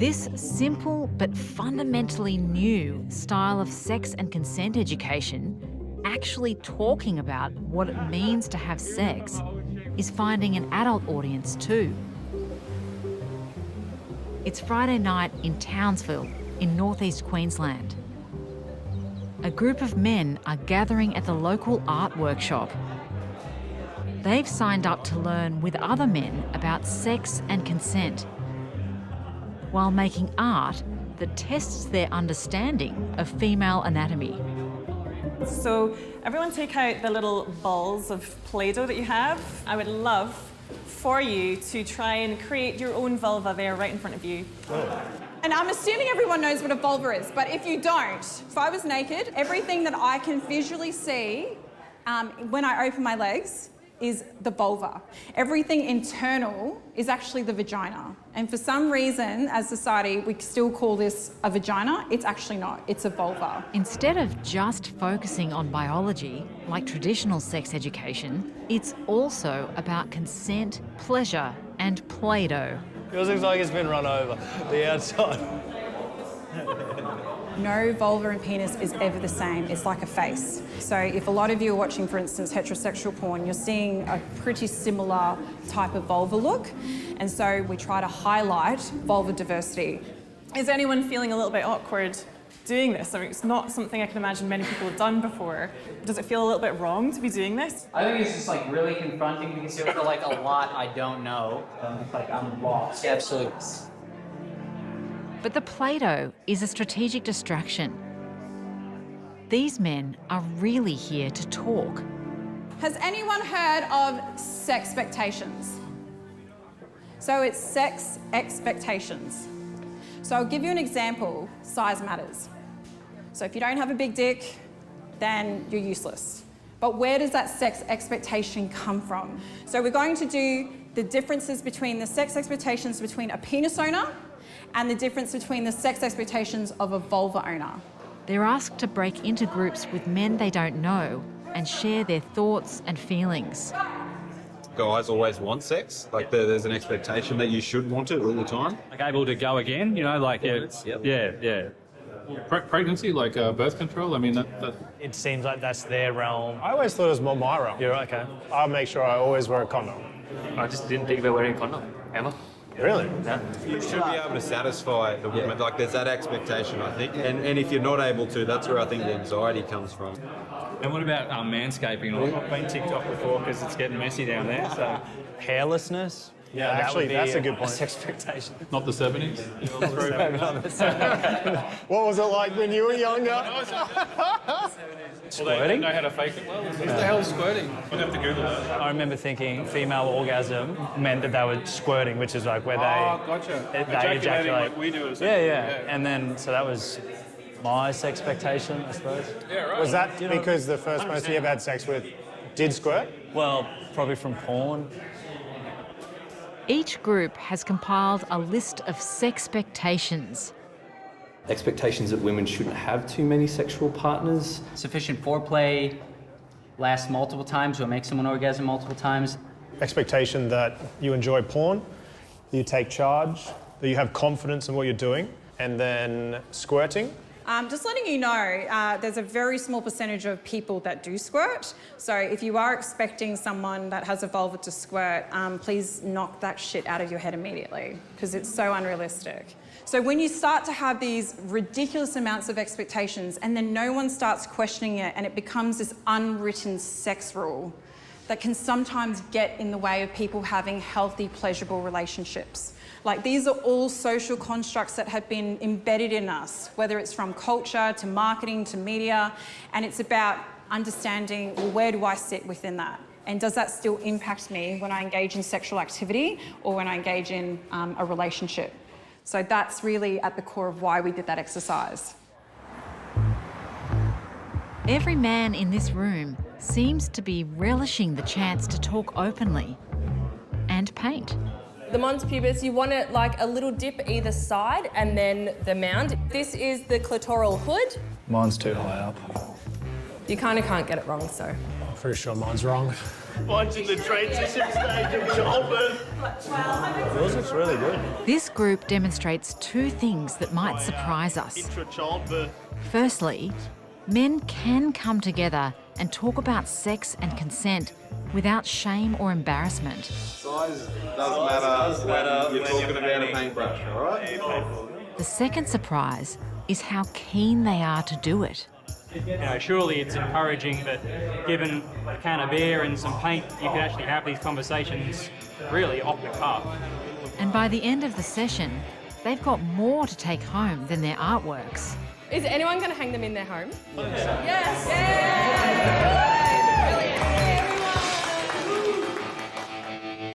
This simple but fundamentally new style of sex and consent education, actually talking about what it means to have sex, is finding an adult audience too. It's Friday night in Townsville, in northeast Queensland. A group of men are gathering at the local art workshop. They've signed up to learn with other men about sex and consent, while making art that tests their understanding of female anatomy. So everyone take out the little balls of Play-Doh that you have. I would love for you to try and create your own vulva there right in front of you. Oh. And I'm assuming everyone knows what a vulva is, but if you don't, if I was naked, everything that I can visually see when I open my legs is the vulva. Everything internal is actually the vagina. And for some reason, as society, we still call this a vagina. It's actually not, it's a vulva. Instead of just focusing on biology, like traditional sex education, it's also about consent, pleasure, and Play-Doh. Yours looks like it's been run over, the outside. No vulva and penis is ever the same. It's like a face. So if a lot of you are watching, for instance, heterosexual porn, you're seeing a pretty similar type of vulva look. And so we try to highlight vulva diversity. Is anyone feeling a little bit awkward doing this? I mean, it's not something I can imagine many people have done before. Does it feel a little bit wrong to be doing this? I think it's just like really confronting because you feel like a lot I don't know. It's like I'm lost. Yeah, absolutely. But the Play-Doh is a strategic distraction. These men are really here to talk. Has anyone heard of sex expectations? So it's sex expectations. So I'll give you an example. Size matters. So if you don't have a big dick, then you're useless. But where does that sex expectation come from? So we're going to do the differences between the sex expectations between a penis owner and the difference between the sex expectations of a vulva owner. They're asked to break into groups with men they don't know and share their thoughts and feelings. Guys always want sex. Like there's an expectation that you should want it all the time. Like able to go again, you know, like yeah. Pregnancy, like birth control. I mean, that. It seems like that's their realm. I always thought it was more my realm. You're okay. I'll make sure I always wear a condom. I just didn't think about wearing a condom ever. Really? Yeah. You should be able to satisfy the woman. Like there's that expectation, I think. And if you're not able to, that's where I think the anxiety comes from. And what about manscaping? I've been ticked off before because it's getting messy down there. So Hairlessness? Yeah, actually, that's a good point. Expectation. not the 70s. What was it like when you were younger? Well, they don't know how to fake it well. What the hell is squirting? I'd have to Google that. I remember thinking female orgasm meant that they were squirting, which is like where gotcha. they Ejaculating like we do. Yeah. And then, so that was my expectation, I suppose. Yeah, right. Was that because the first person you ever had sex with did squirt? Well, probably from porn. Each group has compiled a list of sexpectations. Expectations that women shouldn't have too many sexual partners. Sufficient foreplay, last multiple times or make someone orgasm multiple times. Expectation that you enjoy porn, that you take charge, that you have confidence in what you're doing, and then squirting. Just letting you know, there's a very small percentage of people that do squirt. So if you are expecting someone that has a vulva to squirt, please knock that shit out of your head immediately, because it's so unrealistic. So when you start to have these ridiculous amounts of expectations and then no one starts questioning it and it becomes this unwritten sex rule that can sometimes get in the way of people having healthy, pleasurable relationships. Like, these are all social constructs that have been embedded in us, whether it's from culture to marketing to media, and it's about understanding, well, where do I sit within that? And does that still impact me when I engage in sexual activity or when I engage in a relationship? So that's really at the core of why we did that exercise. Every man in this room seems to be relishing the chance to talk openly and paint. The mons pubis, you want it like a little dip either side and then the mound. This is the clitoral hood. Mine's too high up. You kind of can't get it wrong, so. I'm pretty sure mine's wrong. Mine's in the transition stage of childbirth. Yours looks really good. This group demonstrates two things that might surprise us. Intra-childbirth. Firstly, men can come together and talk about sex and consent without shame or embarrassment. Size doesn't matter when you're talking about a paintbrush, all right? The second surprise is how keen they are to do it. You know, surely it's encouraging that given a can of beer and some paint, you can actually have these conversations really off the cuff. And by the end of the session, they've got more to take home than their artworks. Is anyone going to hang them in their home? Yes! Yay! Brilliant.